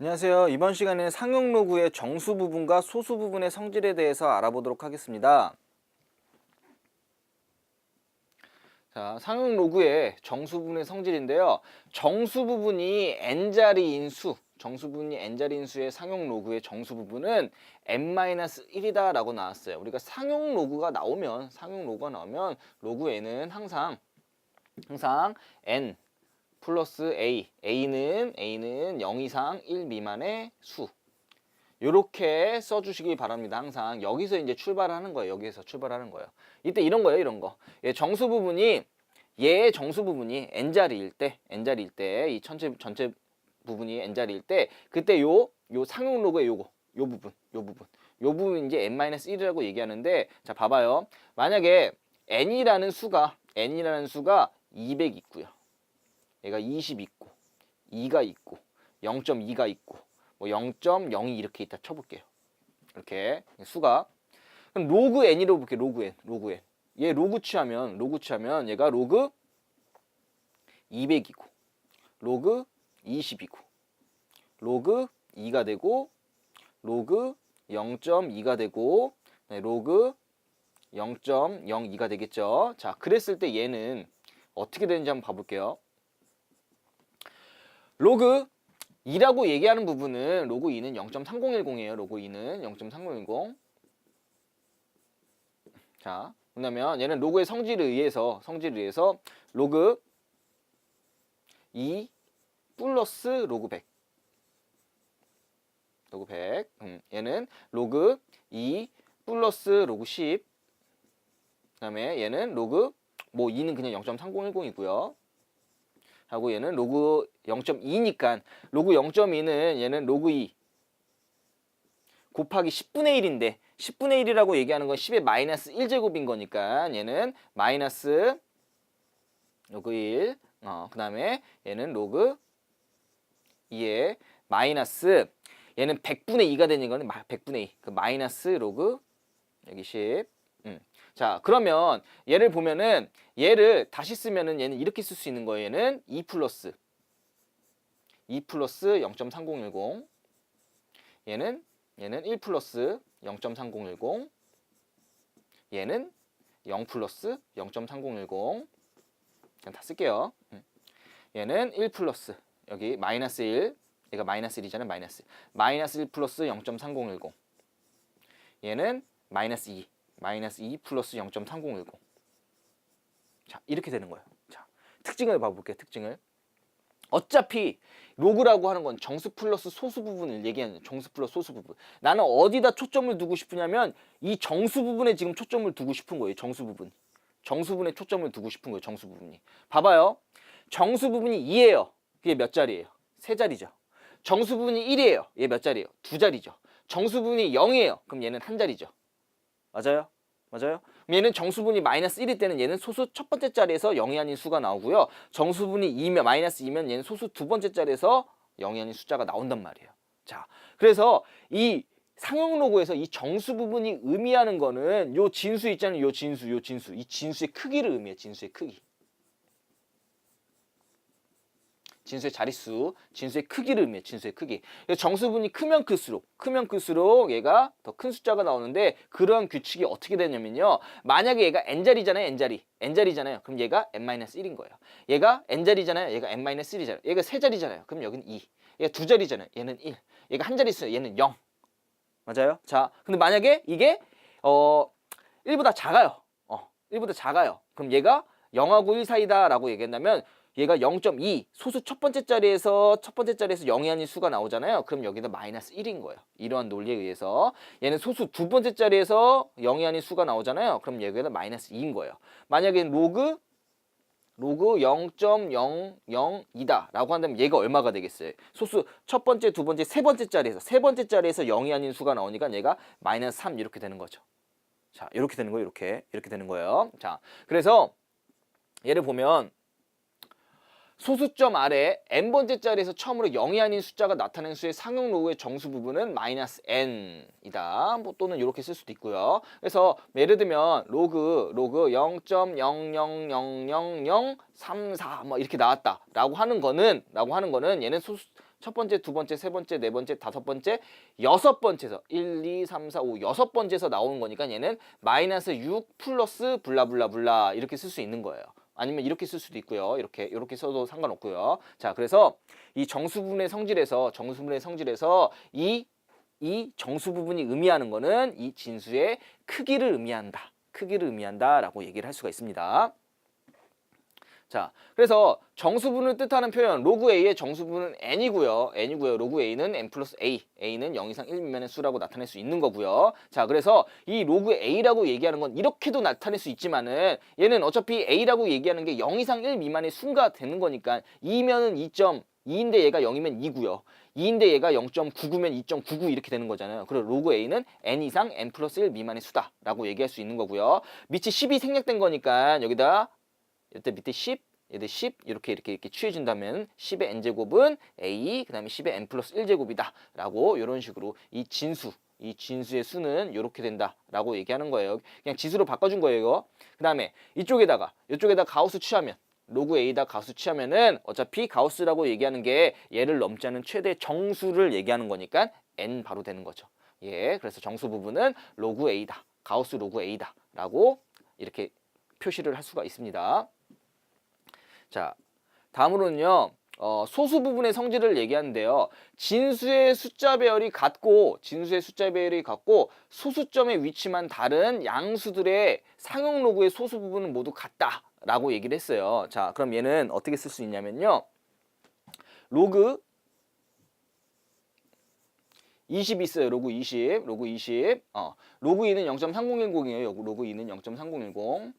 안녕하세요. 이번 시간에는 상용 로그의 정수 부분과 소수 부분의 성질에 대해서 알아보도록 하겠습니다. 자, 상용 로그의 정수 부분의 성질인데요. 정수 부분이 n자리인 수의 상용 로그의 정수 부분은 n-1이다 라고 나왔어요. 우리가 상용 로그가 나오면 로그 n은 항상 n 플러스 a는 0 이상 1 미만의 수. 요렇게 써주시기 바랍니다. 항상 여기서 이제 출발하는 거예요. 이때 이런 거예요. 이런 거. 정수 부분이 얘의 정수 부분이 n자리일 때 이 전체 부분이 n자리일 때 그때 요 상용 로그의 요 부분 이제 n-1이라고 얘기하는데, 자 봐봐요. 만약에 n이라는 수가 200 있고요. 얘가 20 있고 2가 있고 0.2가 있고 뭐 0.02 이렇게 있다 쳐볼게요. 이렇게 수가. 그럼 로그 n이라고 볼게요. 로그 n. 얘 로그 취하면 얘가 로그 200이고 로그 20이고 로그 2가 되고 로그 0.2가 되고 로그 0.02가 되겠죠. 자, 그랬을 때 얘는 어떻게 되는지 한번 봐볼게요. 로그 2라고 얘기하는 부분은 로그 2는 0.3010이에요. 로그 2는 0.3010. 자, 그러면 얘는 로그의 성질에 의해서 로그 2 플러스 로그 100. 얘는 로그 2 플러스 로그 10. 그다음에 얘는 로그 2는 그냥 0.3010이고요. 하고 얘는 로그 0.2니까 로그 0.2는 얘는 로그 2 곱하기 10분의 1인데 10분의 1이라고 얘기하는 건 10의 마이너스 1제곱인 거니까 얘는 마이너스 로그 1. 그 다음에 얘는 로그 2의 마이너스, 얘는 100분의 2가 되는 거는 100분의 2. 그 마이너스 로그 여기 10. 자, 그러면 얘를 보면은 얘를 다시 쓰면은 얘는 이렇게 쓸 수 있는 거예요. 얘는 2 플러스 0.3010. 얘는 1 플러스 0.3010. 얘는 0 플러스 0.3010. 그냥 다 쓸게요. 얘는 1 플러스 여기 마이너스 1. 얘가 마이너스 1이잖아요. 마이너스 1 플러스 0.3010. 얘는 마이너스 2. 마이너스 2 플러스 0.3010. 자, 이렇게 되는 거예요. 자, 특징을 봐볼게요. 특징을. 어차피 로그라고 하는 건 정수 플러스 소수 부분을 얘기하는 정수 플러스 소수 부분. 나는 어디다 초점을 두고 싶으냐면 이 정수 부분에 지금 초점을 두고 싶은 거예요. 정수 부분에 초점을 두고 싶은 거예요. 정수 부분이. 봐봐요. 정수 부분이 2예요. 그게 몇 자리예요? 3자리죠. 정수 부분이 1이에요. 얘 몇 자리예요? 2자리죠. 정수 부분이 0이에요. 그럼 얘는 1자리죠. 맞아요? 그럼 얘는 정수분이 마이너스 1일 때는 얘는 소수 첫 번째 자리에서 0이 아닌 수가 나오고요. 정수분이 2면 마이너스 2면 얘는 소수 두 번째 자리에서 0이 아닌 숫자가 나온단 말이에요. 자, 그래서 이 상용 로그에서 이 정수 부분이 의미하는 거는 요 진수 있잖아요. 요 진수. 이 진수의 크기를 의미해요. 진수의 크기. 진수의 자릿수, 진수의 크기를 의미해요. 진수의 크기. 정수분이 크면 클수록 얘가 더 큰 숫자가 나오는데, 그런 규칙이 어떻게 되냐면요. 만약에 얘가 n자리잖아요. n자리잖아요. 그럼 얘가 n-1인 거예요. 얘가 n자리잖아요. 얘가 n-1이잖아요. 얘가 3자리잖아요. 그럼 여기는 2. 얘가 2자리잖아요. 얘는 1. 얘가 한 자리 있어요. 얘는 0. 맞아요? 자, 근데 만약에 이게 1보다 작아요. 1보다 작아요. 그럼 얘가 0하고 1 사이다 라고 얘기한다면 얘가 0.2 소수 첫 번째 자리에서 0이 아닌 수가 나오잖아요. 그럼 여기다 마이너스 1인 거예요. 이러한 논리에 의해서. 얘는 소수 두 번째 자리에서 0이 아닌 수가 나오잖아요. 그럼 여기다 마이너스 2인 거예요. 만약에 로그 0.00이다 라고 한다면 얘가 얼마가 되겠어요? 소수 첫 번째, 두 번째, 세 번째 자리에서 0이 아닌 수가 나오니까 얘가 마이너스 3 이렇게 되는 거죠. 자, 이렇게 되는 거예요. 이렇게 되는 거예요. 자, 그래서 얘를 보면 소수점 아래 n번째 자리에서 처음으로 0이 아닌 숫자가 나타낸 수의 상용 로그의 정수 부분은 마이너스 n이다. 뭐 또는 이렇게 쓸 수도 있고요. 그래서 예를 들면 로그 0.000034 뭐 이렇게 나왔다라고 하는 거는 얘는 첫 번째, 두 번째, 세 번째, 네 번째, 다섯 번째, 여섯 번째에서 1, 2, 3, 4, 5 여섯 번째에서 나오는 거니까 얘는 마이너스 6 플러스 블라블라블라 이렇게 쓸 수 있는 거예요. 아니면 이렇게 쓸 수도 있고요. 이렇게 써도 상관없고요. 자, 그래서 이 정수분의 성질에서 이 정수 부분이 의미하는 거는 이 진수의 크기를 의미한다. 크기를 의미한다라고 얘기를 할 수가 있습니다. 자, 그래서 정수분을 뜻하는 표현 로그 A의 정수분은 n이고요. 로그 A는 n 플러스 A. A는 0 이상 1 미만의 수라고 나타낼 수 있는 거고요. 자, 그래서 이 로그 A라고 얘기하는 건 이렇게도 나타낼 수 있지만은 얘는 어차피 A라고 얘기하는 게 0 이상 1 미만의 수가 되는 거니까 2면은 2.2인데 얘가 0이면 2고요. 2인데 얘가 0.99면 2.99 이렇게 되는 거잖아요. 그리고 로그 A는 n 이상 n 플러스 1 미만의 수다라고 얘기할 수 있는 거고요. 밑이 10이 생략된 거니까 여기다 이때 밑에 10, 얘들 10 이렇게 취해준다면 10의 n제곱은 a, 그 다음에 10의 n 플러스 1제곱이다 라고 이런 식으로 이 진수의 수는 이렇게 된다 라고 얘기하는 거예요. 그냥 지수로 바꿔준 거예요. 그 다음에 이쪽에다가 가우스 취하면 로그 A다 가우스 취하면은 어차피 가우스라고 얘기하는 게 얘를 넘지 않은 최대 정수를 얘기하는 거니까 n 바로 되는 거죠. 예, 그래서 정수 부분은 로그 A다, 가우스 로그 A다 라고 이렇게 표시를 할 수가 있습니다. 자, 다음으로는요. 소수 부분의 성질을 얘기하는데요. 진수의 숫자 배열이 같고 소수점의 위치만 다른 양수들의 상용 로그의 소수 부분은 모두 같다라고 얘기를 했어요. 자, 그럼 얘는 어떻게 쓸 수 있냐면요. 로그 20 있어요. 로그 20. 로그 2는 0.3010이에요. 로그 2는 0.3010.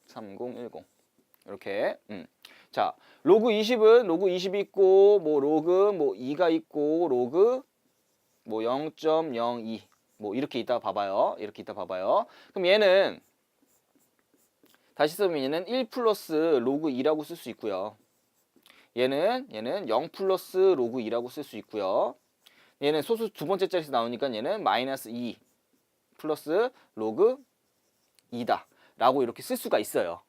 3010 이렇게 자, 로그 20은 로그 20이 있고 뭐 로그 뭐 2가 있고 로그 뭐 0.02 뭐 이렇게 있다 봐봐요. 그럼 얘는 다시 쓰면 얘는 1 플러스 로그 2라고 쓸 수 있고요. 얘는 0 플러스 로그 2라고 쓸 수 있고요. 얘는 소수 두 번째 자리에서 나오니까 얘는 마이너스 2 플러스 로그 2다. 라고 이렇게 쓸 수가 있어요.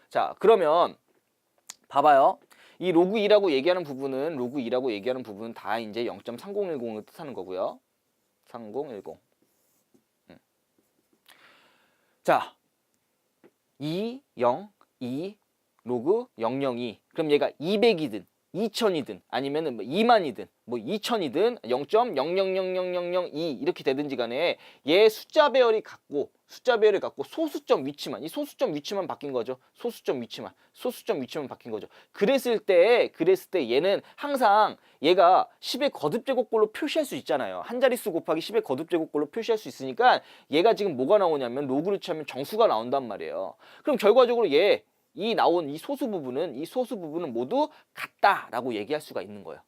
자, 그러면 봐봐요. 이 로그 2라고 얘기하는 부분은 다 이제 0.3010을 뜻하는 거고요. 3010. 자, 2, 0, 2, 로그 002. 그럼 얘가 200이든 2000이든 아니면은 뭐 2만이든 뭐 2000이든 0.000002 이렇게 되든지 간에 얘 숫자 배열이 같고 소수점 위치만 바뀐 거죠. 소수점 위치만 바뀐 거죠. 그랬을 때 얘는 항상 얘가 10의 거듭제곱꼴로 표시할 수 있잖아요. 한 자릿수 곱하기 10의 거듭제곱꼴로 표시할 수 있으니까 얘가 지금 뭐가 나오냐면 로그를 취하면 정수가 나온단 말이에요. 그럼 결과적으로 이 나온 이 소수 부분은 모두 같다라고 얘기할 수가 있는 거예요.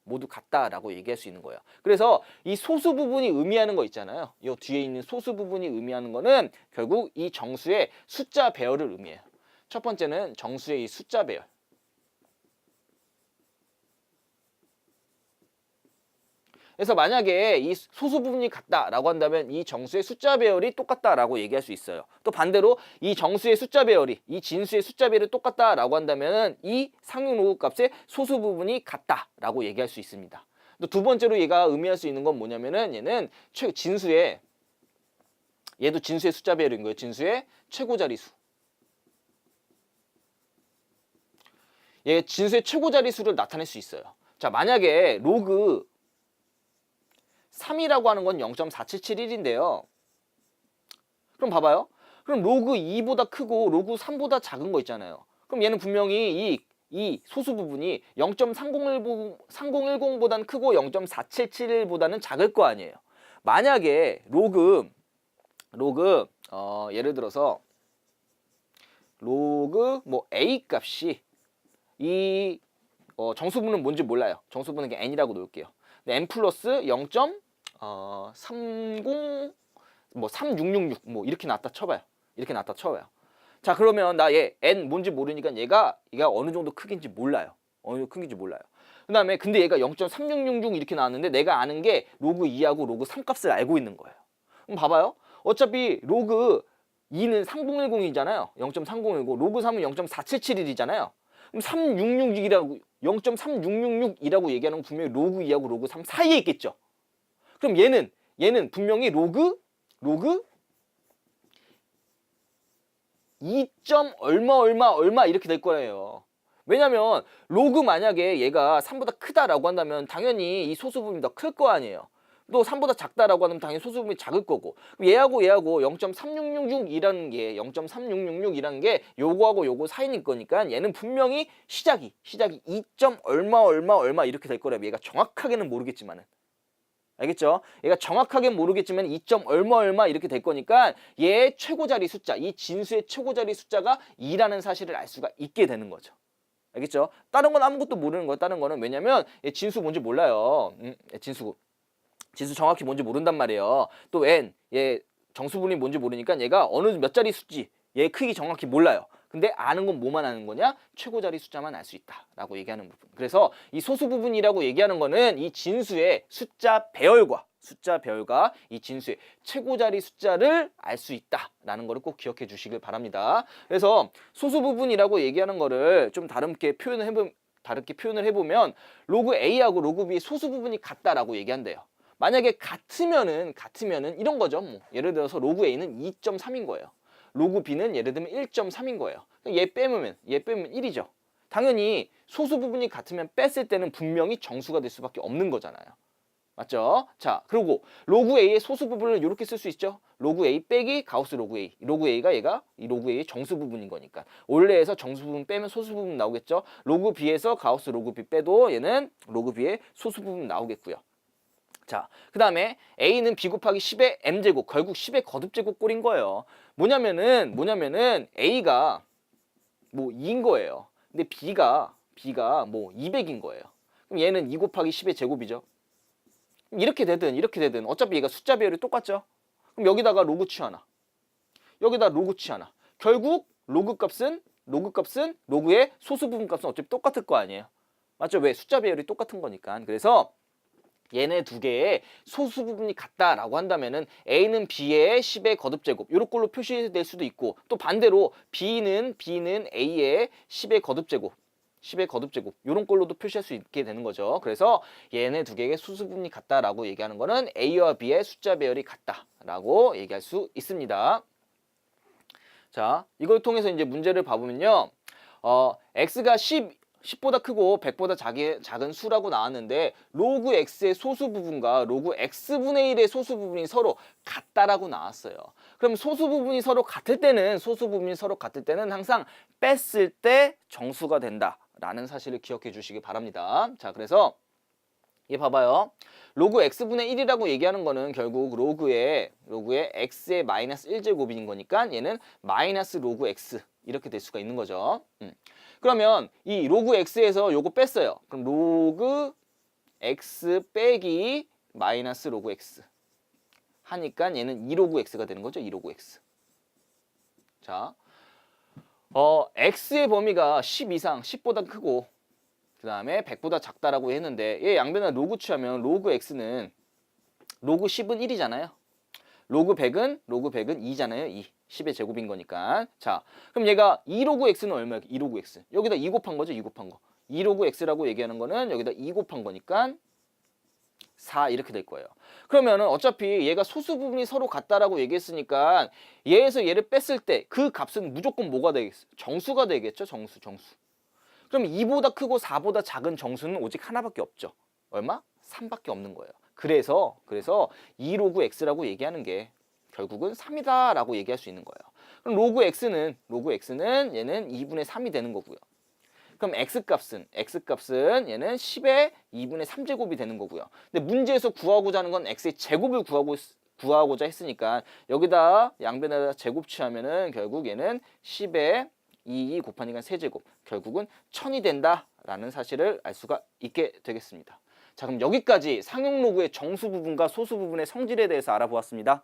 그래서 이 소수 부분이 의미하는 거 있잖아요. 이 뒤에 있는 소수 부분이 의미하는 거는 결국 이 정수의 숫자 배열을 의미해요. 첫 번째는 정수의 이 숫자 배열. 그래서 만약에 이 소수 부분이 같다라고 한다면 이 정수의 숫자 배열이 똑같다라고 얘기할 수 있어요. 또 반대로 이 정수의 숫자 배열이 이 진수의 숫자 배열이 똑같다라고 한다면 이 상용 로그 값의 소수 부분이 같다라고 얘기할 수 있습니다. 또 두 번째로 얘가 의미할 수 있는 건 뭐냐면은 얘는 얘도 진수의 숫자 배열인 거예요. 진수의 최고 자리수. 얘 진수의 최고 자리수를 나타낼 수 있어요. 자, 만약에 로그 3이라고 하는 건 0.4771인데요. 그럼 봐봐요. 그럼 로그 2보다 크고 로그 3보다 작은 거 있잖아요. 그럼 얘는 분명히 이 소수 부분이 0.3010보다는 크고 0.4771보다는 작을 거 아니에요. 만약에 예를 들어서 로그 뭐 A 값이 이 정수분은 뭔지 몰라요. 정수분은 그냥 n이라고 놓을게요. n 플러스 3666 뭐 이렇게 놨다 쳐봐요. 자, 그러면 나 얘 n 뭔지 모르니까 얘가 어느 정도 크긴지 몰라요. 그다음에 근데 얘가 0.3666 이렇게 나왔는데 내가 아는 게 로그 2하고 로그 3 값을 알고 있는 거예요. 그럼 봐봐요. 어차피 로그 2는 3010이잖아요. 0.3010. 로그 3은 0.4771이잖아요. 그럼 3666이라고 0.3666이라고 얘기하는 건 분명히 로그 2하고 로그 3 사이에 있겠죠. 그럼 얘는 분명히 로그 2. 얼마 이렇게 될 거예요. 왜냐면 로그 만약에 얘가 3보다 크다라고 한다면 당연히 이 소수 부분이 더 클 거 아니에요. 또 3보다 작다라고 하면 당연히 소수 부분이 작을 거고. 얘하고 0.3666이라는 게 요거하고 요거 사이인 거니까 얘는 분명히 시작이 2. 얼마 이렇게 될 거라면 얘가 정확하게는 모르겠지만은. 알겠죠? 얘가 정확하게는 모르겠지만 2. 얼마 이렇게 될 거니까 얘의 최고자리 숫자, 이 진수의 최고자리 숫자가 2라는 사실을 알 수가 있게 되는 거죠. 알겠죠? 다른 건 아무것도 모르는 거예요. 다른 거는 왜냐면 얘 진수 뭔지 몰라요. 진수 정확히 뭔지 모른단 말이에요. 또 얘 정수분이 뭔지 모르니까 얘가 어느 몇 자리 수지 얘 크기 정확히 몰라요. 근데 아는 건 뭐만 아는 거냐? 최고자리 숫자만 알 수 있다라고 얘기하는 부분. 그래서 이 소수 부분이라고 얘기하는 거는 이 진수의 숫자 배열과 이 진수의 최고자리 숫자를 알 수 있다라는 거를 꼭 기억해 주시길 바랍니다. 그래서 소수 부분이라고 얘기하는 거를 좀 다르게 표현을 해보면 로그 A하고 로그 B의 소수 부분이 같다라고 얘기한대요. 만약에 같으면은 이런 거죠. 뭐 예를 들어서 로그 A는 2.3인 거예요. 로그 B는 예를 들면 1.3인 거예요. 얘 빼면 1이죠. 당연히 소수 부분이 같으면 뺐을 때는 분명히 정수가 될 수밖에 없는 거잖아요. 맞죠? 자, 그리고 로그 A의 소수 부분을 이렇게 쓸 수 있죠. 로그 A 빼기 가우스 로그 A. 로그 A가 얘가 이 로그 A의 정수 부분인 거니까. 원래에서 정수 부분 빼면 소수 부분 나오겠죠. 로그 B에서 가우스 로그 B 빼도 얘는 로그 B의 소수 부분 나오겠고요. 자, 그 다음에 A는 B 곱하기 10의 M제곱, 결국 10의 거듭제곱 꼴인 거예요. 뭐냐면은 A가 뭐 2인 거예요. 근데 B가 뭐 200인 거예요. 그럼 얘는 2 곱하기 10의 제곱이죠. 이렇게 되든 어차피 얘가 숫자 배열이 똑같죠. 그럼 여기다가 로그 취하나. 결국 로그 값은 로그의 소수 부분 값은 어차피 똑같을 거 아니에요. 맞죠? 왜? 숫자 배열이 똑같은 거니까. 그래서 얘네 두 개의 소수 부분이 같다라고 한다면은 A는 B의 10의 거듭제곱 이런 걸로 표시될 수도 있고 또 반대로 B는 A의 10의 거듭제곱 이런 걸로도 표시할 수 있게 되는 거죠. 그래서 얘네 두 개의 소수 부분이 같다라고 얘기하는 거는 A와 B의 숫자 배열이 같다라고 얘기할 수 있습니다. 자, 이걸 통해서 이제 문제를 봐보면요. X가 10보다 크고 100보다 작은 수라고 나왔는데 로그 x의 소수 부분과 로그 x분의 1의 소수 부분이 서로 같다라고 나왔어요. 그럼 소수 부분이 서로 같을 때는 항상 뺐을 때 정수가 된다라는 사실을 기억해 주시기 바랍니다. 자, 그래서 얘 봐봐요. 로그 x분의 1이라고 얘기하는 거는 결국 로그의 x의 마이너스 1제곱인 거니까 얘는 마이너스 로그 x 이렇게 될 수가 있는 거죠. 그러면 이 로그 x에서 요거 뺐어요. 그럼 로그 x 빼기 마이너스 로그 x 하니까 얘는 2로그 x가 되는 거죠. 2로그 x. 자, x의 범위가 10 이상, 10보다 크고 그 다음에 100보다 작다라고 했는데 얘 양변을 로그 취하면 로그 x는 로그 10은 1이잖아요. 로그 100은 2잖아요. 2. 10의 제곱인 거니까. 자, 그럼 얘가 2로그 x는 얼마야? 2로그 x. 여기다 2 곱한 거죠. 2 곱한 거. 2로그 x라고 얘기하는 거는 여기다 2 곱한 거니까 4 이렇게 될 거예요. 그러면은 어차피 얘가 소수 부분이 서로 같다라고 얘기했으니까 얘에서 얘를 뺐을 때 그 값은 무조건 뭐가 되겠어? 정수가 되겠죠. 정수. 그럼 2보다 크고 4보다 작은 정수는 오직 하나밖에 없죠. 얼마? 3밖에 없는 거예요. 그래서 2로그 x라고 얘기하는 게 결국은 3이다 라고 얘기할 수 있는 거예요. 그럼 로그 x는 얘는 2분의 3이 되는 거고요. 그럼 x값은 얘는 10의 2분의 3제곱이 되는 거고요. 근데 문제에서 구하고자 하는 건 x의 제곱을 구하고자 했으니까 여기다 양변에다 제곱 취하면은 결국 얘는 10의 2 곱하니까 세제곱 결국은 1000이 된다라는 사실을 알 수가 있게 되겠습니다. 자, 그럼 여기까지 상용 로그의 정수 부분과 소수 부분의 성질에 대해서 알아보았습니다.